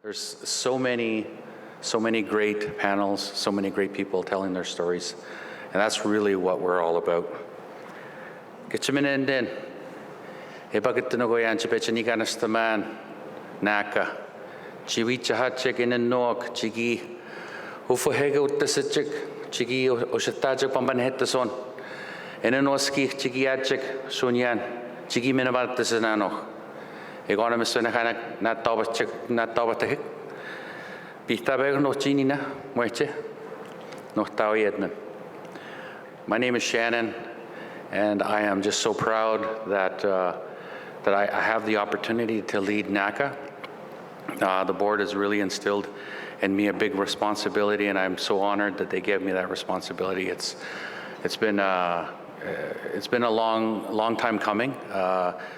There's so many great panels, so many great people telling their stories, and that's really what we're all about. Gitchiminen Ebagitinogoyan Chipechaniganistaman, NACCA, Chiwichahachik in a nok, Chigi, Ufohego Tessichik, Chigi Oshatajik Pambanhetason, Enenoski, Chigiachik, Sunyan, Chigi Minabat Tessanano, Economist and a not Tabatahik, Pitabeg no Chinina, Mueche, no Taoyedman. My name is Shannin, and I am just so proud that I have the opportunity to lead NACCA. The board has really instilled in me a big responsibility, and I'm so honored that they gave me that responsibility. It's been a long time coming.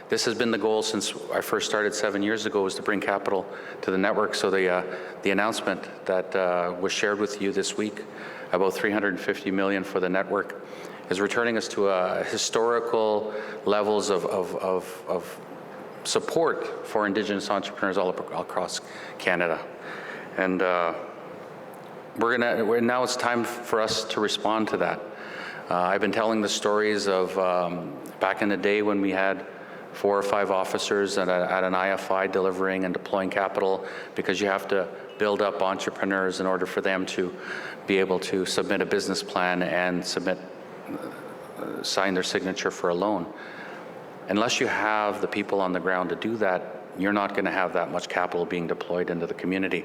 This has been the goal since I first started 7 years ago, was to bring capital to the network. So the announcement that was shared with you this week, about $350 million for the network, is returning us to historical levels of support for Indigenous entrepreneurs all across Canada. And now it's time for us to respond to that. I've been telling the stories of back in the day when we had 4 or 5 officers at an IFI delivering and deploying capital, because you have to build up entrepreneurs in order for them to be able to submit a business plan and sign their signature for a loan. Unless you have the people on the ground to do that, you're not going to have that much capital being deployed into the community.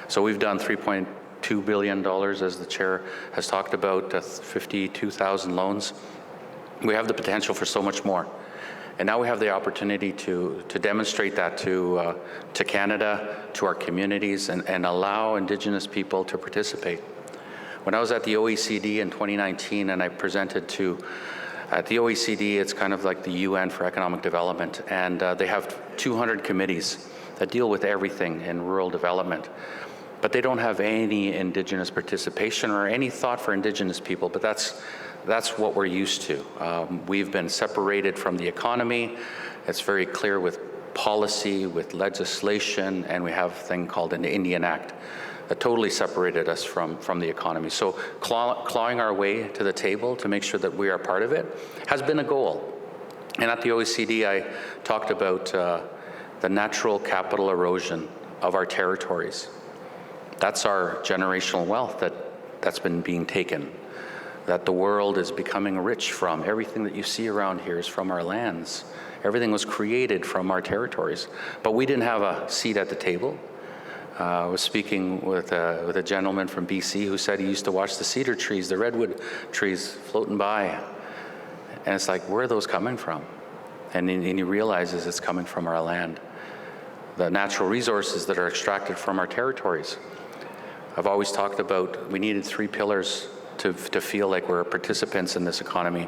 So we've done $3.2 billion, as the chair has talked about, 52,000 loans. We have the potential for so much more. And now we have the opportunity to demonstrate that to Canada, to our communities, and allow Indigenous people to participate. When I was at the OECD in 2019 and I presented at the OECD, it's kind of like the UN for economic development, and they have 200 committees that deal with everything in rural development. But they don't have any Indigenous participation or any thought for Indigenous people, but that's what we're used to. We've been separated from the economy. It's very clear with policy, with legislation, and we have a thing called an Indian Act that totally separated us from the economy. So clawing our way to the table to make sure that we are part of it has been a goal. And at the OECD, I talked about the natural capital erosion of our territories. That's our generational wealth that's been being taken, that the world is becoming rich from. Everything that you see around here is from our lands. Everything was created from our territories. But we didn't have a seat at the table. I was speaking with a gentleman from BC who said he used to watch the cedar trees, the redwood trees floating by. And it's like, where are those coming from? And he realizes it's coming from our land. The natural resources that are extracted from our territories. I've always talked about we needed 3 pillars to feel like we're participants in this economy.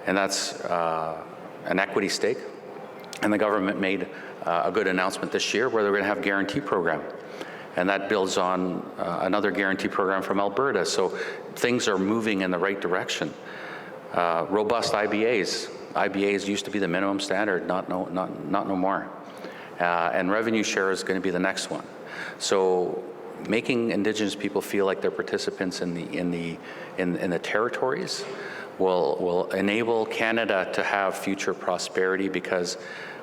And that's an equity stake. And the government made a good announcement this year where they're going to have a guarantee program. And that builds on another guarantee program from Alberta. So things are moving in the right direction. Robust IBAs. IBAs used to be the minimum standard, not no more. And revenue share is going to be the next one. So making Indigenous people feel like they're participants in the territories will enable Canada to have future prosperity, because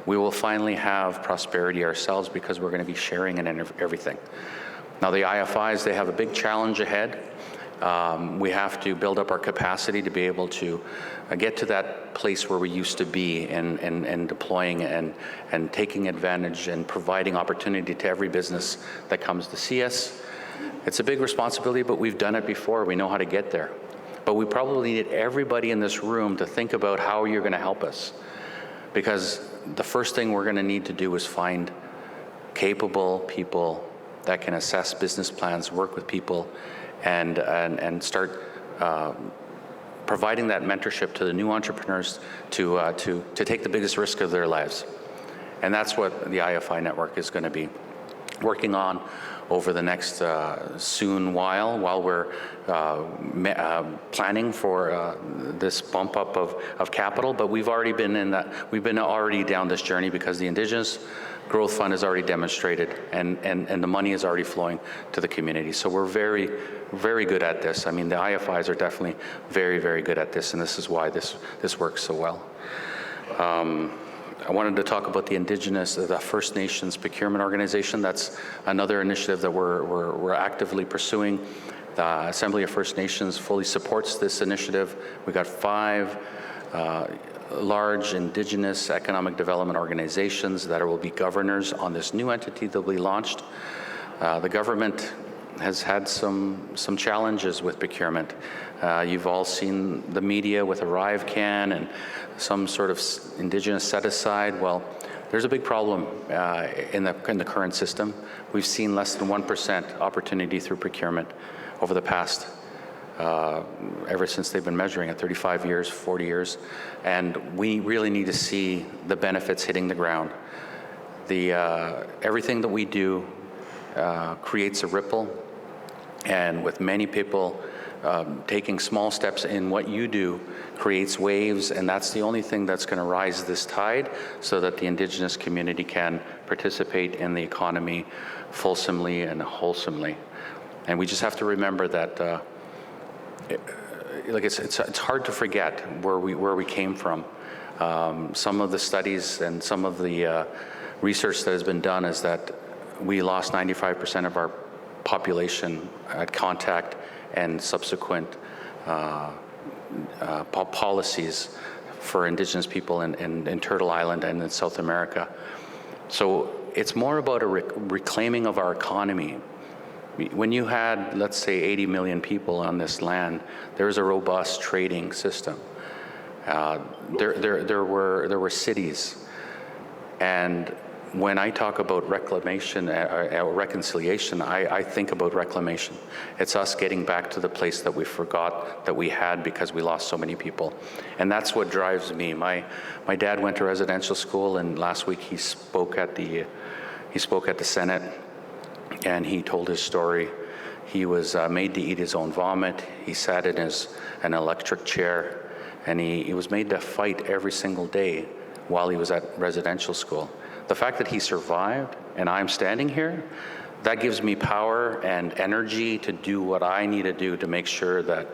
we will finally have prosperity ourselves, because we're going to be sharing in everything. Now the IFIs, they have a big challenge ahead. We have to build up our capacity to be able to get to that place where we used to be in deploying and taking advantage and providing opportunity to every business that comes to see us. It's a big responsibility, but we've done it before. We know how to get there. But we probably need everybody in this room to think about how you're going to help us. Because the first thing we're going to need to do is find capable people that can assess business plans, work with people, and start providing that mentorship to the new entrepreneurs to take the biggest risk of their lives. And that's what the IFI network is going to be. working on over the next soon while we're planning for this bump up of capital. But we've already been already down this journey, because the Indigenous Growth Fund has already demonstrated, and the money is already flowing to the community. So we're very, very good at this. I mean, the IFIs are definitely very, very good at this, and this is why this works so well. I wanted to talk about the Indigenous, the First Nations Procurement Organization. That's another initiative that we're actively pursuing. The Assembly of First Nations fully supports this initiative. We've got 5 large Indigenous economic development organizations that will be governors on this new entity that we launched. The government has had some challenges with procurement. You've all seen the media with ArriveCan and some sort of Indigenous set-aside. Well, there's a big problem in the current system. We've seen less than 1% opportunity through procurement over the past, ever since they've been measuring it, 35 years, 40 years. And we really need to see the benefits hitting the ground. Everything that we do creates a ripple, and with many people taking small steps in what you do creates waves, and that's the only thing that's going to rise this tide, so that the Indigenous community can participate in the economy fulsomely and wholesomely. And we just have to remember that it's hard to forget where we came from. Some of the studies and some of the research that has been done is that we lost 95% of our population at contact and subsequent policies for Indigenous people in Turtle Island and in South America. So it's more about a reclaiming of our economy. When you had, let's say, 80 million people on this land, there was a robust trading system. There were cities, and when I talk about reclamation or reconciliation, I think about reclamation. It's us getting back to the place that we forgot that we had because we lost so many people. And that's what drives me. My dad went to residential school, and last week he spoke at the Senate, and he told his story. He was made to eat his own vomit. He sat in an electric chair, and he was made to fight every single day while he was at residential school. The fact that he survived and I'm standing here, that gives me power and energy to do what I need to do to make sure that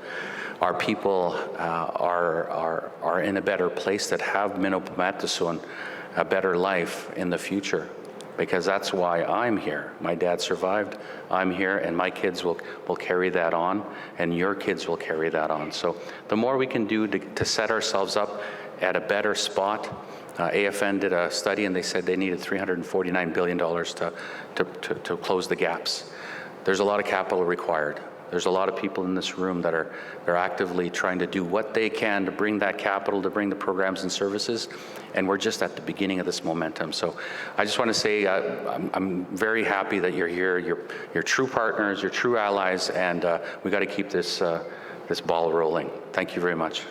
our people are in a better place, that have Minopamatasun, a better life in the future. Because that's why I'm here. My dad survived, I'm here, and my kids will carry that on, and your kids will carry that on. So the more we can do to set ourselves up at a better spot. AFN did a study, and they said they needed $349 billion to close the gaps. There's a lot of capital required. There's a lot of people in this room that are actively trying to do what they can to bring that capital, to bring the programs and services, and we're just at the beginning of this momentum. So I just want to say I'm very happy that you're here. You're true partners, you're true allies, and we got to keep this ball rolling. Thank you very much.